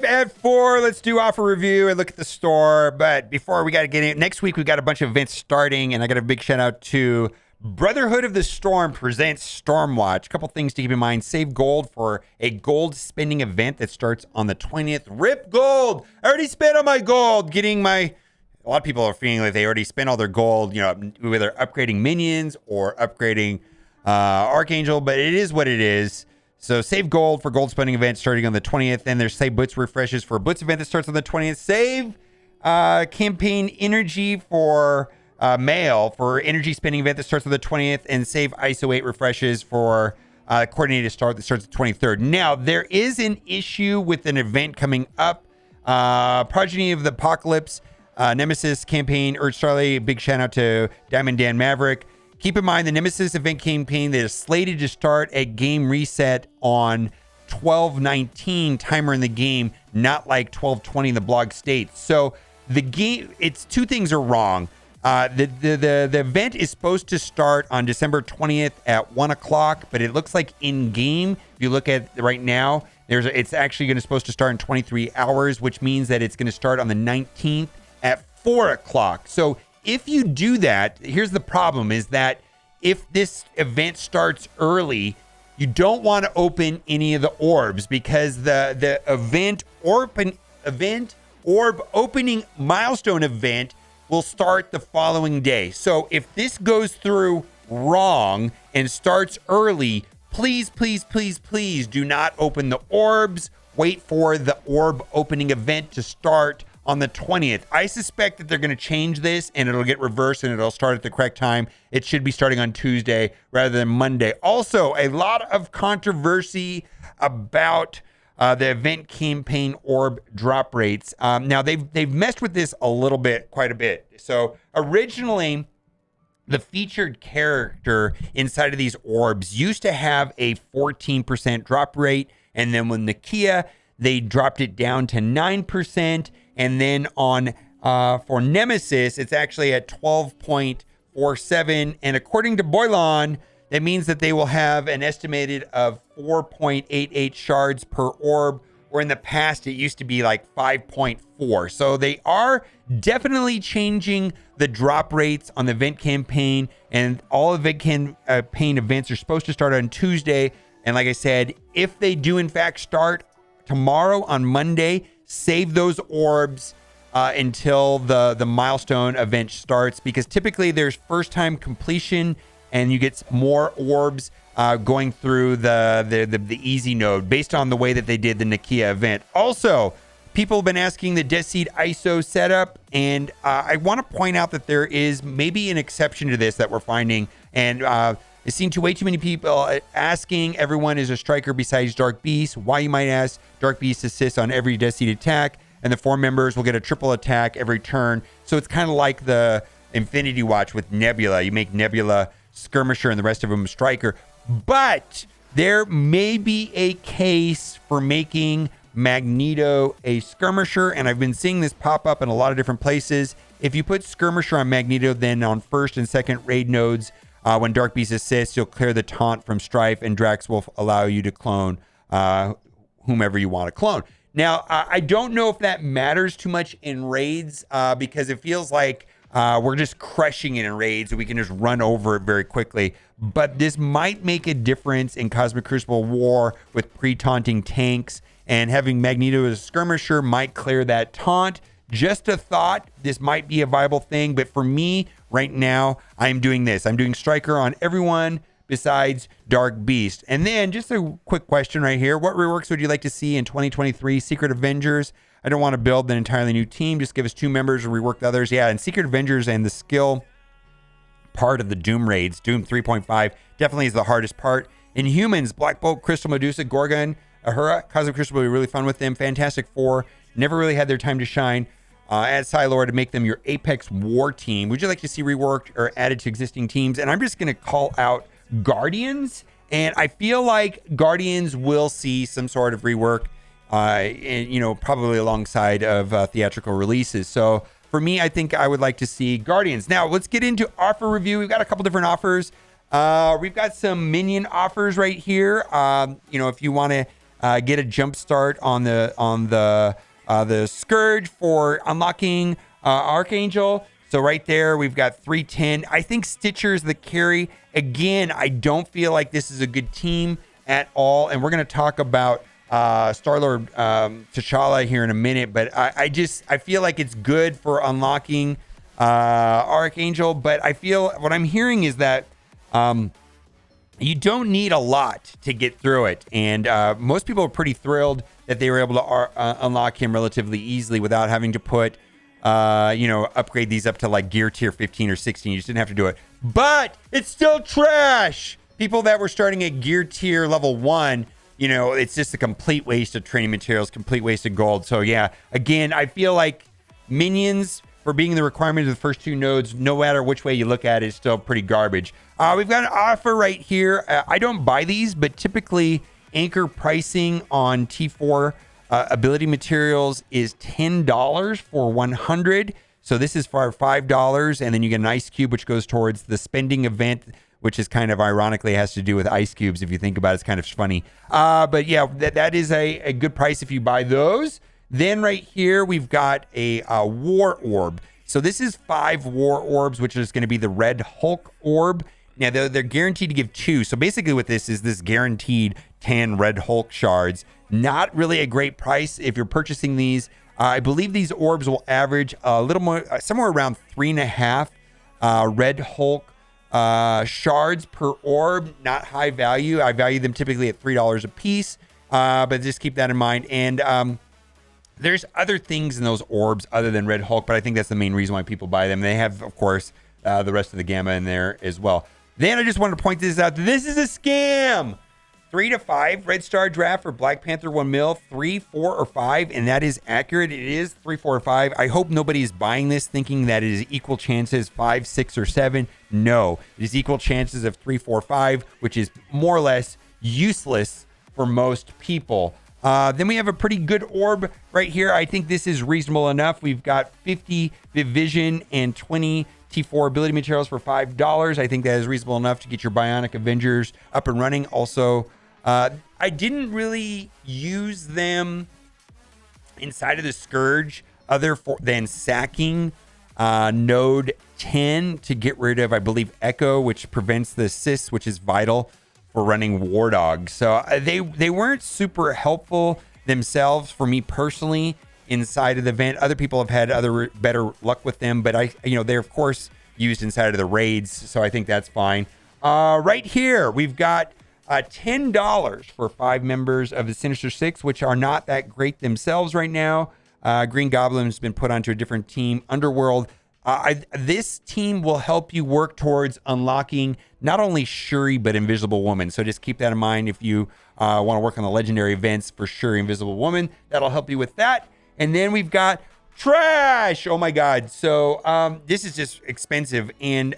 At 4, let's do offer review and look at the store. But before we got to get in, next week we got a bunch of events starting, and I got a big shout out to Brotherhood of the Storm presents Stormwatch. A couple things to keep in mind. Save gold for a gold spending event that starts on the 20th. Rip gold! I already spent all my gold getting my... A lot of people are feeling like they already spent all their gold, you know, whether upgrading minions or upgrading Archangel, but it is what it is. So save gold for gold spending event starting on the 20th. Then there's save Blitz refreshes for a Blitz event that starts on the 20th. Save campaign energy for mail for energy spending event that starts on the 20th. And save ISO 8 refreshes for coordinated start that starts the 23rd. Now, there is an issue with an event coming up. Progeny of the Apocalypse, Nemesis campaign, Urge Starley. Big shout out to Diamond Dan Maverick. Keep in mind, the Nemesis event campaign that is slated to start at game reset on 12:19 timer in the game, not like 12:20 in the blog states. So the game, it's two things are wrong. The event is supposed to start on December 20th at 1 o'clock, but it looks like in game, if you look at right now, it's actually supposed to start in 23 hours, which means that it's going to start on the 19th at 4 o'clock. So if you do that, here's the problem is that if this event starts early, you don't want to open any of the orbs because the event orb opening milestone event will start the following day. So if this goes through wrong and starts early, please do not open the orbs. Wait for the orb opening event to start on the 20th. I suspect that they're going to change this and it'll get reversed and it'll start at the correct time. It should be starting on Tuesday rather than Monday. Also, a lot of controversy about the event campaign orb drop rates. Now they've messed with this quite a bit. So originally, the featured character inside of these orbs used to have a 14% drop rate, and then when Nakia, they dropped it down to 9%. And then on for Nemesis, it's actually at 12.47. And according to Boylon, that means that they will have an estimated of 4.88 shards per orb, where in the past it used to be like 5.4. So they are definitely changing the drop rates on the event campaign, and all event campaign events are supposed to start on Tuesday. And like I said, if they do in fact start tomorrow on Monday, save those orbs until the milestone event starts, because typically there's first time completion and you get more orbs going through the easy node based on the way that they did the Nakia event. Also, people have been asking the Death Seed ISO setup, and I want to point out that there is maybe an exception to this that we're finding, and I've seen way too many people asking. Everyone is a striker besides Dark Beast. Why, you might ask? Dark Beast assists on every Death Seed attack, and the 4 members will get a triple attack every turn. So it's kind of like the Infinity Watch with Nebula. You make Nebula skirmisher and the rest of them striker. But there may be a case for making Magneto a skirmisher, and I've been seeing this pop up in a lot of different places. If you put skirmisher on Magneto, then on first and second raid nodes, when Dark Beast assists, you'll clear the taunt from Strife, and Drax will allow you to clone whomever you want to clone. Now, I don't know if that matters too much in raids because it feels like we're just crushing it in raids and we can just run over it very quickly. But this might make a difference in Cosmic Crucible War with pre-taunting tanks, and having Magneto as a skirmisher might clear that taunt. Just a thought, this might be a viable thing, but for me right now, I'm doing this. I'm doing Striker on everyone besides Dark Beast. And then just a quick question right here. What reworks would you like to see in 2023 Secret Avengers? I don't want to build an entirely new team. Just give us 2 members and rework the others. Yeah, and Secret Avengers and the skill part of the Doom raids, Doom 3.5, definitely is the hardest part. In Humans, Black Bolt, Crystal Medusa, Gorgon, Ahura, Cosmic Crucible will be really fun with them. Fantastic Four never really had their time to shine. Add Psylord to make them your Apex War team. Would you like to see reworked or added to existing teams? And I'm just going to call out Guardians. And I feel like Guardians will see some sort of rework, and, probably alongside of theatrical releases. So for me, I think I would like to see Guardians. Now, let's get into offer review. We've got a couple different offers. We've got some minion offers right here. If you want to get a jump start on the Scourge for unlocking Archangel. So right there, we've got 310. I think Stitcher's the carry. Again, I don't feel like this is a good team at all. And we're going to talk about Star-Lord T'Challa here in a minute. But I feel like it's good for unlocking Archangel. But I feel what I'm hearing is that you don't need a lot to get through it. And most people are pretty thrilled that they were able to unlock him relatively easily without having to put upgrade these up to like gear tier 15 or 16. You just didn't have to do it. But it's still trash. People that were starting at gear tier level 1, it's just a complete waste of training materials, complete waste of gold. So yeah, again, I feel like minions, for being the requirement of the first 2 nodes, no matter which way you look at it, is still pretty garbage. We've got an offer right here. I don't buy these, but typically anchor pricing on T4 ability materials is $10 for 100. So this is for $5, and then you get an ice cube, which goes towards the spending event, which is kind of ironically has to do with ice cubes. If you think about it, it's kind of funny. But yeah, that is a good price if you buy those. Then right here, we've got a War Orb. So this is 5 War Orbs, which is going to be the Red Hulk Orb. Now, they're guaranteed to give 2. So basically what this is, this guaranteed 10 Red Hulk shards. Not really a great price if you're purchasing these. I believe these orbs will average a little more, somewhere around 3.5 Red Hulk shards per orb. Not high value. I value them typically at $3 a piece, but just keep that in mind. And there's other things in those orbs other than Red Hulk, but I think that's the main reason why people buy them. They have, of course, the rest of the gamma in there as well. Then I just wanted to point this out. This is a scam. 3 to 5 Red Star draft for Black Panther 1 mil, 3, 4, or 5, and that is accurate. It is 3, 4, or 5. I hope nobody is buying this thinking that it is equal chances 5, 6, or 7. No, it is equal chances of 3, 4, 5, which is more or less useless for most people. Then we have a pretty good orb right here. I think this is reasonable enough. We've got 50 Vision and 20 T4 ability materials for $5. I think that is reasonable enough to get your Bionic Avengers up and running. Also, I didn't really use them inside of the Scourge other than sacking node 10 to get rid of, I believe, Echo, which prevents the assist, which is vital for running War Dogs. So they weren't super helpful themselves for me personally inside of the event. Other people have had better luck with them, but they're of course used inside of the raids, so I think that's fine. Right here, we've got $10 for 5 members of the Sinister Six, which are not that great themselves right now. Green Goblin's been put onto a different team, Underworld. This team will help you work towards unlocking not only Shuri, but Invisible Woman. So just keep that in mind if you want to work on the legendary events for Shuri, Invisible Woman. That'll help you with that. And then we've got trash. Oh my God. So this is just expensive. And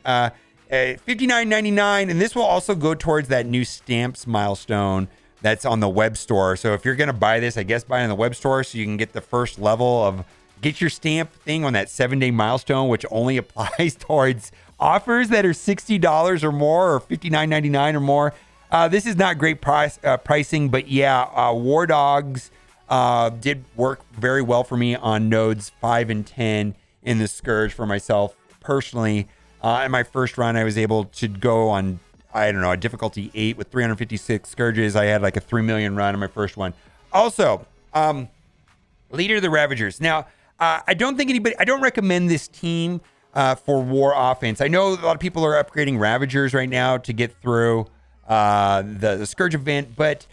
$59.99, and this will also go towards that new stamps milestone that's on the web store. So if you're going to buy this, I guess buy it on the web store so you can get the first level of get your stamp thing on that 7-day milestone, which only applies towards offers that are $60 or more or $59.99 or more. This is not great pricing, but yeah, War Dogs did work very well for me on nodes 5 and 10 in the Scourge for myself personally. In my first run, I was able to go on, a difficulty 8 with 356 Scourges. I had like a 3 million run in my first one. Also, Leader of the Ravagers. Now, I don't recommend this team for war offense. I know a lot of people are upgrading Ravagers right now to get through the Scourge event, but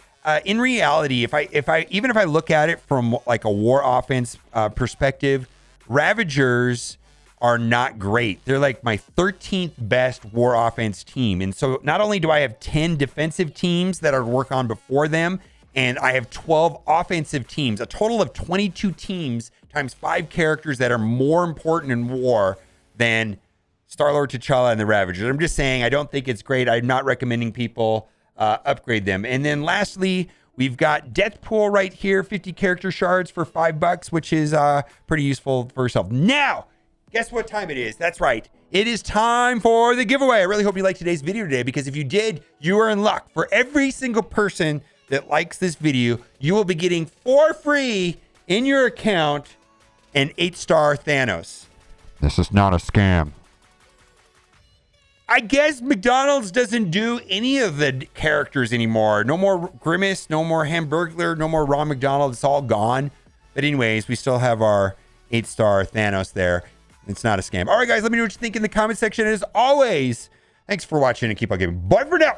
in reality, if I look at it from like a war offense perspective, Ravagers are not great. They're like my 13th best war offense team. And so not only do I have 10 defensive teams that I work on before them, and I have 12 offensive teams, a total of 22 teams times 5 characters that are more important in war than Star-Lord, T'Challa, and the Ravagers. I'm just saying, I don't think it's great. I'm not recommending people upgrade them. And then lastly, we've got Deathpool right here, 50 character shards for $5, which is pretty useful for yourself. Now, guess what time it is? That's right. It is time for the giveaway. I really hope you liked today's video today, because if you did, you are in luck. For every single person that likes this video, you will be getting for free in your account an 8-star Thanos. This is not a scam. I guess McDonald's doesn't do any of the characters anymore. No more Grimace, no more Hamburglar, no more Ron McDonald. It's all gone. But anyways, we still have our 8-star Thanos there. It's not a scam. All right, guys, let me know what you think in the comment section. As always, thanks for watching and keep on gaming. Bye for now.